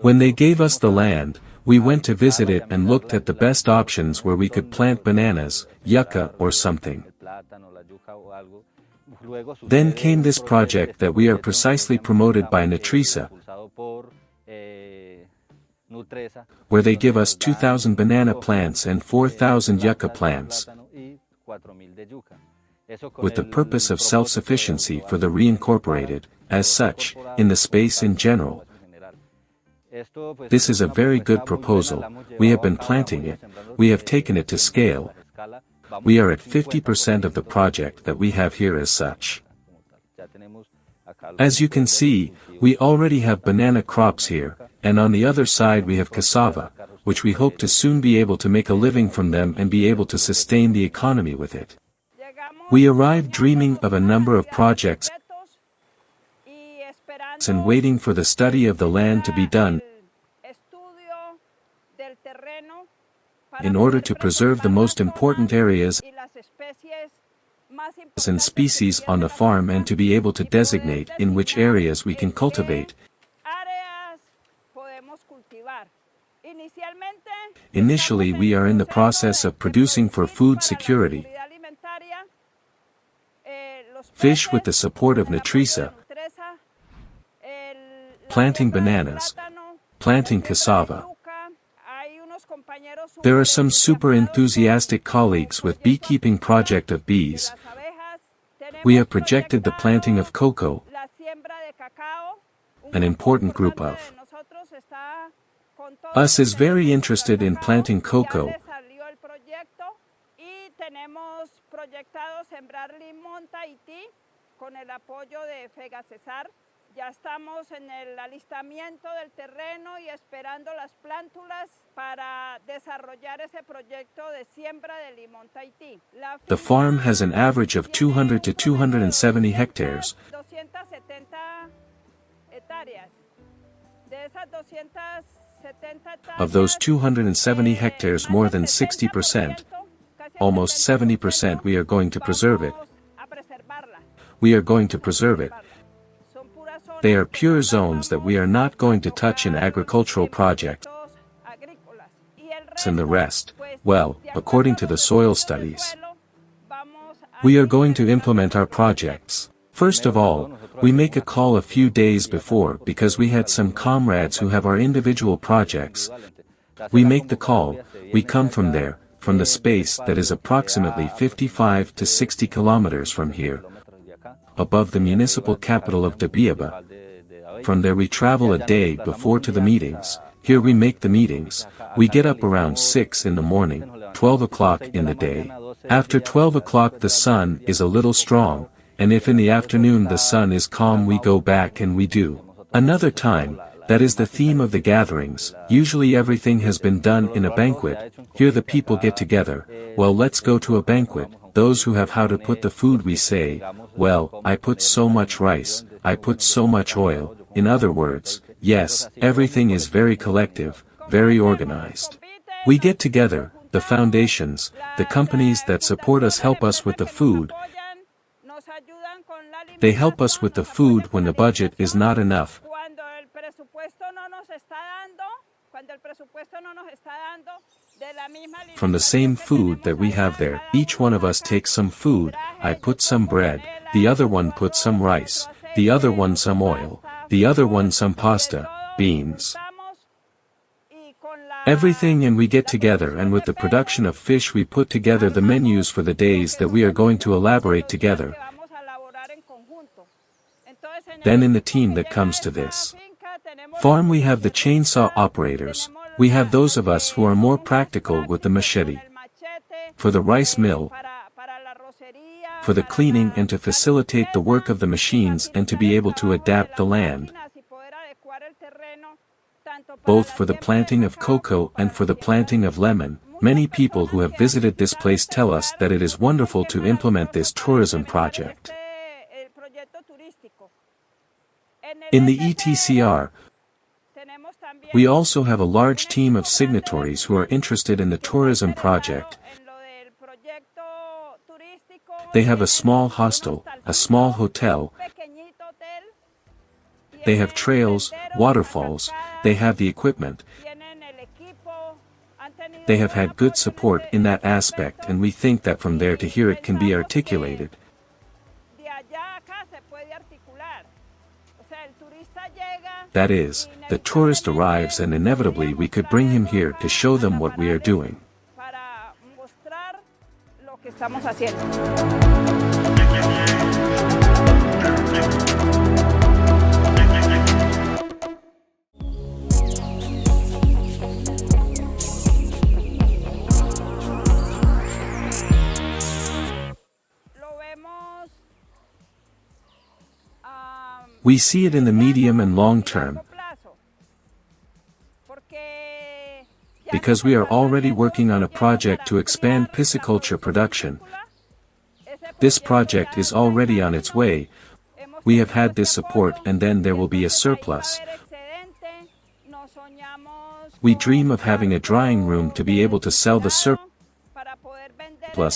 When they gave us the land, we went to visit it and looked at the best options where we could plant bananas, yucca or something. Then came this project that we are precisely promoted by Nutrisa, where they give us 2,000 banana plants and 4,000 yucca plants, with the purpose of self-sufficiency for the reincorporated, as such, in the space in general. This is a very good proposal. We have been planting it, we have taken it to scale. We are at 50% of the project that we have here as such. As you can see, we already have banana crops here, and on the other side we have cassava, which we hope to soon be able to make a living from them and be able to sustain the economy with it. We arrived dreaming of a number of projects and waiting for the study of the land to be done in order to preserve the most important areas and species on the farm and to be able to designate in which areas we can cultivate. Initially we are in the process of producing for food security, fish with the support of Nutrisa, planting bananas, planting cassava. There are some super enthusiastic colleagues with beekeeping project of bees. We have projected the planting of cocoa, an important group of us is very interested in planting cocoa. Ya estamos en el alistamiento del terreno y esperando las plántulas para desarrollar ese proyecto de siembra de limón Tahití. The farm has an average of 200 to 270 hectares. 270 hectáreas. De esas 270 Of those 270 hectares, more than 60%, almost 70%, we are going to preserve it. We are going to preserve it. They are pure zones that we are not going to touch in agricultural projects. And the rest, well, according to the soil studies, we are going to implement our projects. First of all, we make a call a few days before because we had some comrades who have our individual projects. We make the call, we come from there, from the space that is approximately 55 to 60 kilometers from here, above the municipal capital of Dabiaba. From there we travel a day before to the meetings. Here we make the meetings. We get up around 6 in the morning, 12 o'clock in the day. After 12 o'clock the sun is a little strong, and if in the afternoon the sun is calm we go back and we do another time. That is the theme of the gatherings. Usually everything has been done in a banquet. Here the people get together. Well, let's go to a banquet. Those who have how to put the food, we say, well, I put so much rice, I put so much oil. In other words, yes, everything is very collective, very organized. We get together, the foundations, the companies that support us help us with the food. They help us with the food when the budget is not enough. From the same food that we have there, each one of us takes some food. I put some bread, the other one puts some rice, the other one some oil, the other one some pasta, beans. Everything, and we get together, and with the production of fish we put together the menus for the days that we are going to elaborate together. Then in the team that comes to this farm we have the chainsaw operators, we have those of us who are more practical with the machete, for the rice mill, for the cleaning and to facilitate the work of the machines and to be able to adapt the land, both for the planting of cocoa and for the planting of lemon. Many people who have visited this place tell us that it is wonderful to implement this tourism project. In the ETCR, we also have a large team of signatories who are interested in the tourism project. They have a small hostel, a small hotel, they have trails, waterfalls, they have the equipment. They have had good support in that aspect, and we think that from there to here it can be articulated. That is, the tourist arrives and inevitably we could bring him here to show them what we are doing. We see it in the medium and long term, because we are already working on a project to expand pisciculture production. This project is already on its way. We have had this support, and then there will be a surplus. We dream of having a drying room to be able to sell the surplus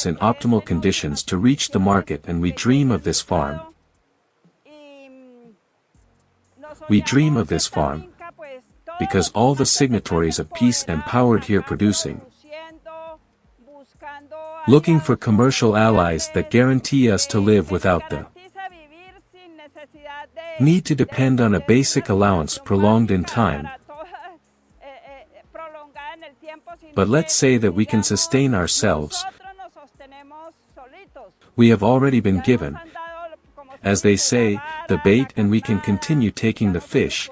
in optimal conditions to reach the market, and we dream of this farm. We dream of this farm because all the signatories of peace empowered here producing, looking for commercial allies that guarantee us to live without the need to depend on a basic allowance prolonged in time. But let's say that we can sustain ourselves. We have already been given, as they say, the bait, and we can continue taking the fish.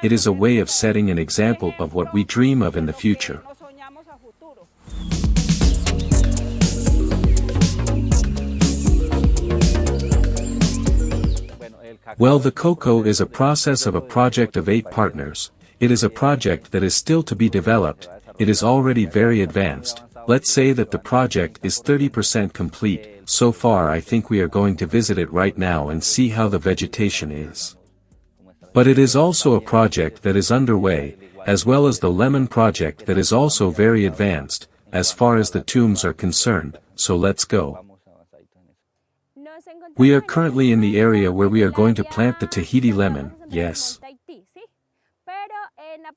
It is a way of setting an example of what we dream of in the future. Well, the cocoa is a process of a project of 8 partners. It is a project that is still to be developed. It is already very advanced. Let's say that the project is 30% complete. So far I think we are going to visit it right now and see how the vegetation is. But it is also a project that is underway, as well as the lemon project that is also very advanced, as far as the tombs are concerned, so let's go. We are currently in the area where we are going to plant the Tahiti lemon, yes.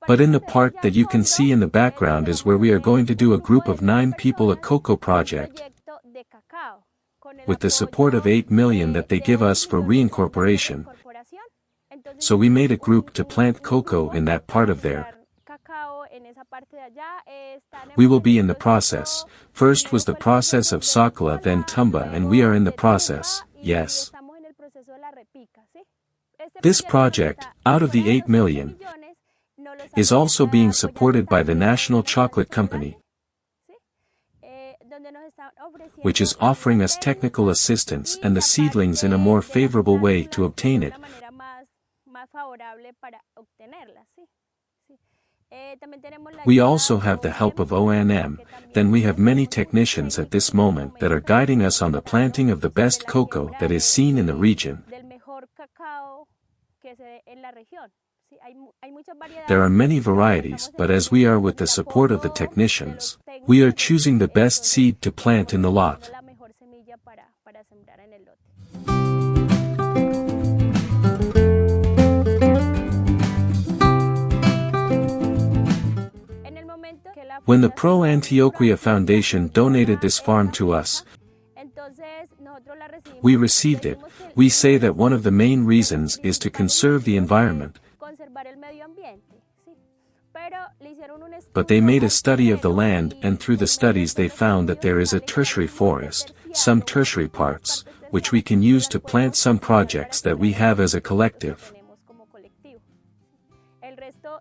But in the part that you can see in the background is where we are going to do a group of 9 people a cocoa project, with the support of 8 million that they give us for reincorporation. So we made a group to plant cocoa in that part of there. We will be in the process. First was the process of Sakala, then Tumba, and we are in the process, yes. This project, out of the 8 million, is also being supported by the National Chocolate Company, which is offering us technical assistance and the seedlings in a more favorable way to obtain it. We also have the help of ONM, then we have many technicians at this moment that are guiding us on the planting of the best cocoa that is seen in the region. There are many varieties, but as we are with the support of the technicians, we are choosing the best seed to plant in the lot. When the Pro-Antioquia Foundation donated this farm to us, we received it. We say that one of the main reasons is to conserve the environment. But they made a study of the land, and through the studies they found that there is a tertiary forest, some tertiary parts, which we can use to plant some projects that we have as a collective.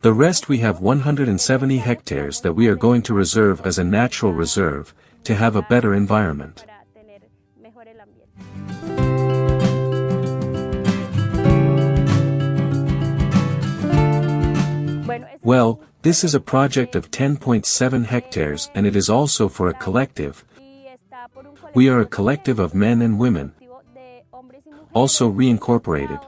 The rest we have 170 hectares that we are going to reserve as a natural reserve, to have a better environment. Well, this is a project of 10.7 hectares and it is also for a collective. We are a collective of men and women, also reincorporated.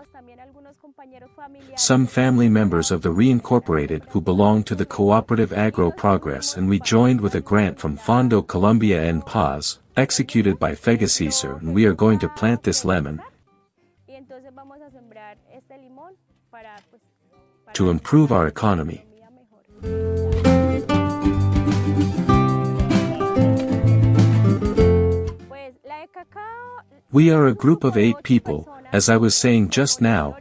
Some family members of the reincorporated who belong to the cooperative Agroprogreso, and we joined with a grant from Fondo Colombia en Paz, executed by Fegaciser, and we are going to plant this lemon. to improve our economy. We are a group of 8 people, as I was saying just now.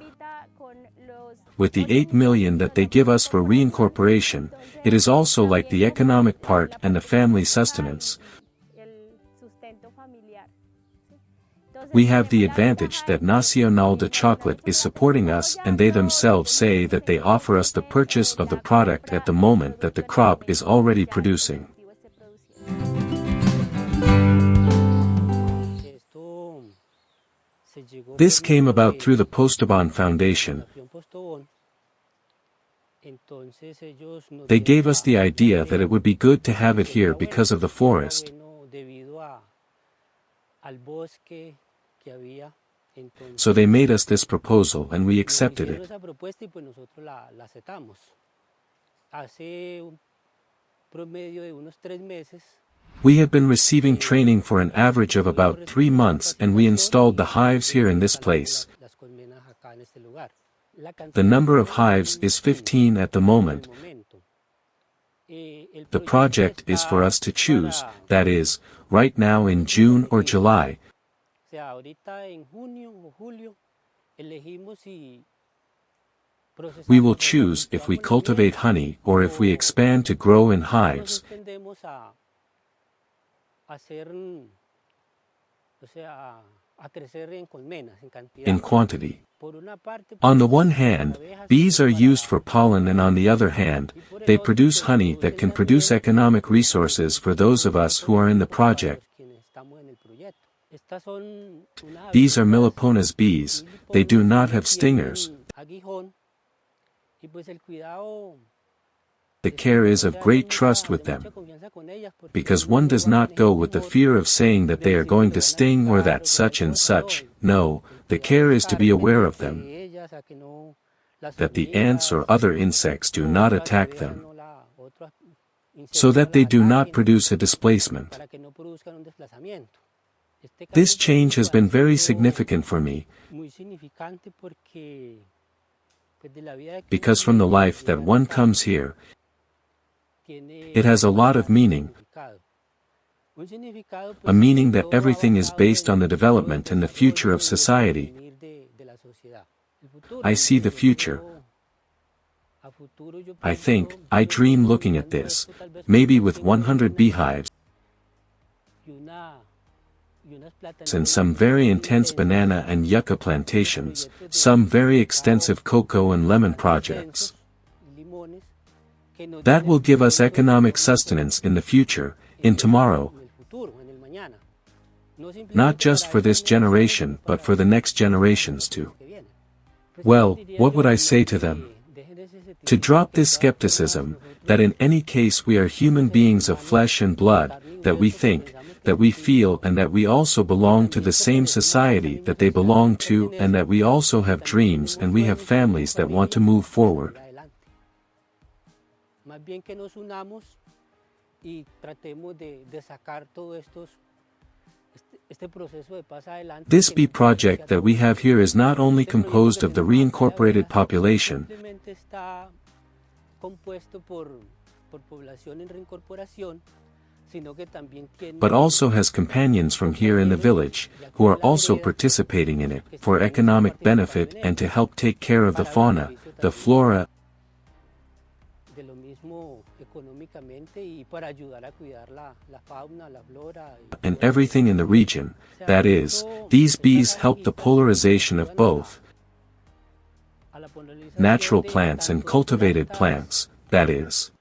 With the 8 million that they give us for reincorporation, it is also like the economic part and the family sustenance. We have the advantage that Nacional de Chocolate is supporting us, and they themselves say that they offer us the purchase of the product at the moment that the crop is already producing. This came about through the Postobon Foundation. They gave us the idea that it would be good to have it here because of the forest. So they made us this proposal and we accepted it. We have been receiving training for an average of about 3 months, and we installed the hives here in this place. The number of hives is 15 at the moment. The project is for us to choose, that is, right now in June or July. We will choose if we cultivate honey or if we expand to grow in hives. In quantity. On the one hand, bees are used for pollen, and on the other hand, they produce honey that can produce economic resources for those of us who are in the project. These are Melippona's bees. They do not have stingers. The care is of great trust with them, because one does not go with the fear of saying that they are going to sting or that such and such. No, the care is to be aware of them, that the ants or other insects do not attack them, so that they do not produce a displacement. This change has been very significant for me, because from the life that one comes here, it has a lot of meaning. A meaning that everything is based on the development and the future of society. I see the future. I dream looking at this, maybe with 100 beehives, and some very intense banana and yucca plantations, some very extensive cocoa and lemon projects. That will give us economic sustenance in the future, in tomorrow. Not just for this generation, but for the next generations too. Well, what would I say to them? To drop this skepticism, that in any case we are human beings of flesh and blood, that we think, that we feel, and that we also belong to the same society that they belong to, and that we also have dreams and we have families that want to move forward. This bee project that we have here is not only composed of the reincorporated population, but also has companions from here in the village, who are also participating in it, for economic benefit and to help take care of the fauna, the flora, and everything in the region. That is, these bees help the polarization of both natural plants and cultivated plants, that is,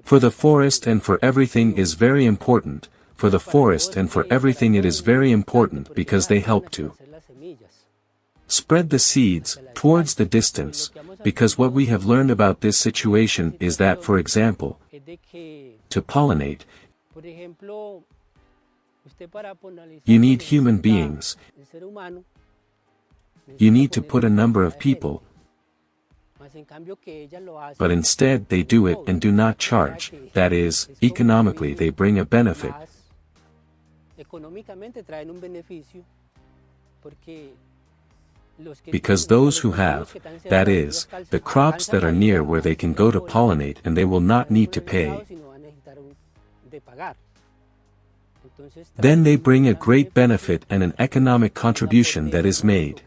for the forest and for everything is very important. For the forest and for everything it is very important because they help to spread the seeds towards the distance, because what we have learned about this situation is that, for example, to pollinate, you need human beings. You need to put a number of people, but instead they do it and do not charge. That is, economically they bring a benefit. Because those who have, that is, the crops that are near where they can go to pollinate and they will not need to pay. Then they bring a great benefit and an economic contribution that is made.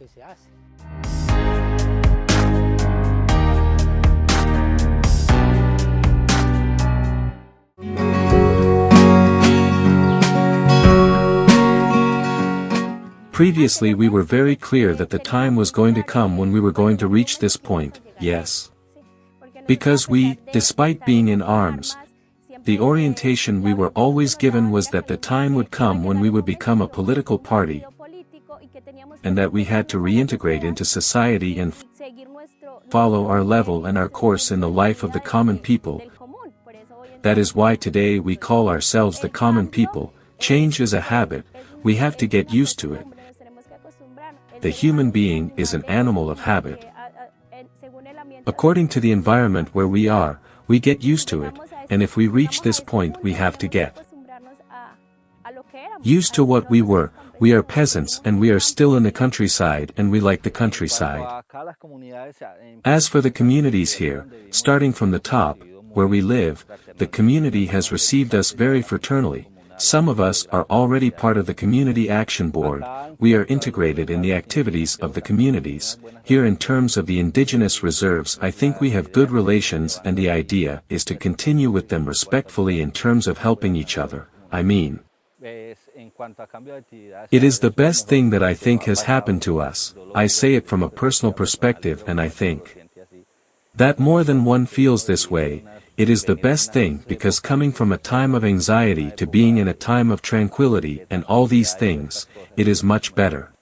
Previously we were very clear that the time was going to come when we were going to reach this point, yes. Because we, despite being in arms, the orientation we were always given was that the time would come when we would become a political party, and that we had to reintegrate into society and follow our level and our course in the life of the common people. That is why today we call ourselves the common people. Change is a habit, we have to get used to it. The human being is an animal of habit. According to the environment where we are, we get used to it, and if we reach this point we have to get used to what we were. We are peasants and we are still in the countryside and we like the countryside. As for the communities here, starting from the top, where we live, the community has received us very fraternally. Some of us are already part of the Community Action Board. We are integrated in the activities of the communities. Here in terms of the indigenous reserves I think we have good relations and the idea is to continue with them respectfully in terms of helping each other. I mean, it is the best thing that I think has happened to us. I say it from a personal perspective and I think that more than one feels this way. It is the best thing because coming from a time of anxiety to being in a time of tranquility and all these things, it is much better.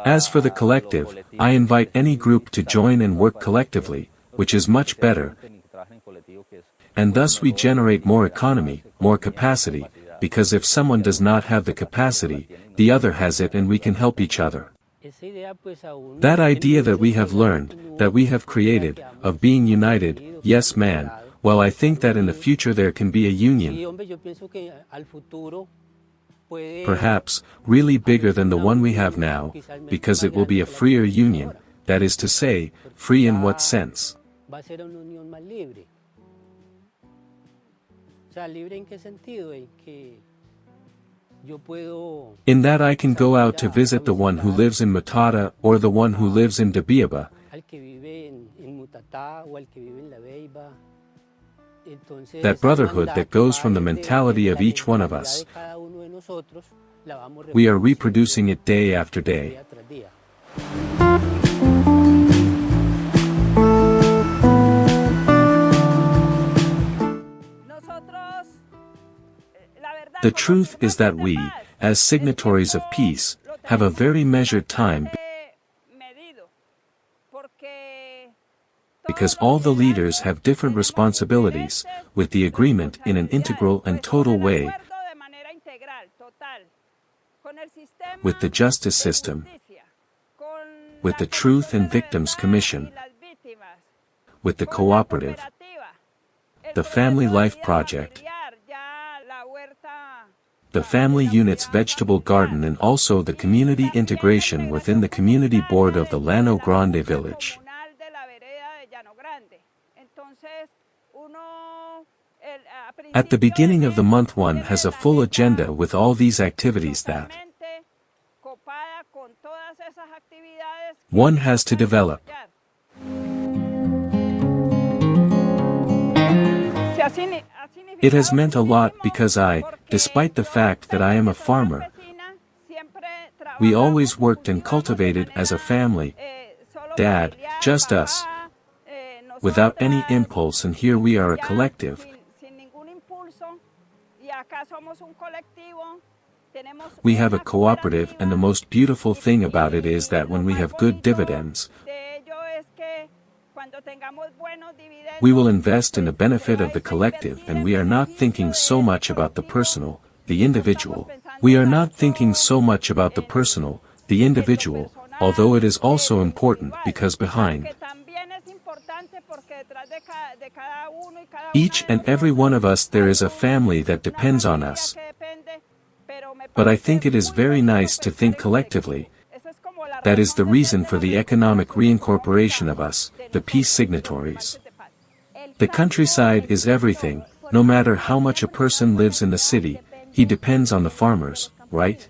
As for the collective, I invite any group to join and work collectively, which is much better. And thus we generate more economy, more capacity, because if someone does not have the capacity, the other has it and we can help each other. That idea that we have learned, that we have created, of being united, yes man, well I think that in the future there can be a union. Perhaps, really bigger than the one we have now, because it will be a freer union, that is to say, free in what sense? In that I can go out to visit the one who lives in Mutata or the one who lives in Dabiaba. That brotherhood that goes from the mentality of each one of us. We are reproducing it day after day. The truth is that we, as signatories of peace, have a very measured time because all the leaders have different responsibilities, with the agreement in an integral and total way, with the justice system, with the Truth and Victims Commission, with the cooperative, the Family Life Project, the Family Unit's Vegetable Garden and also the community integration within the Community Board of the Llano Grande Village. At the beginning of the month one has a full agenda with all these activities that one has to develop. It has meant a lot because despite the fact that I am a farmer, we always worked and cultivated as a family. Dad, just us, without any impulse, and here we are a collective. We have a cooperative, and the most beautiful thing about it is that when we have good dividends, we will invest in the benefit of the collective, and we are not thinking so much about the personal, the individual. We are not thinking so much about the personal, the individual, although it is also important because behind each and every one of us there is a family that depends on us. But I think it is very nice to think collectively, that is the reason for the economic reincorporation of us, the peace signatories. The countryside is everything, no matter how much a person lives in the city, he depends on the farmers, right?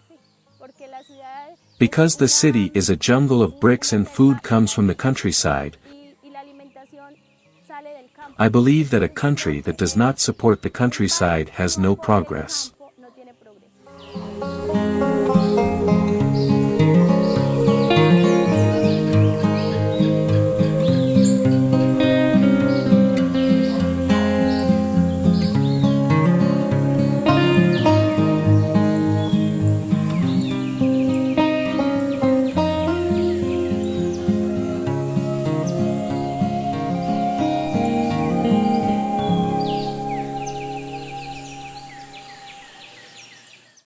Because the city is a jungle of bricks and food comes from the countryside, I believe that a country that does not support the countryside has no progress.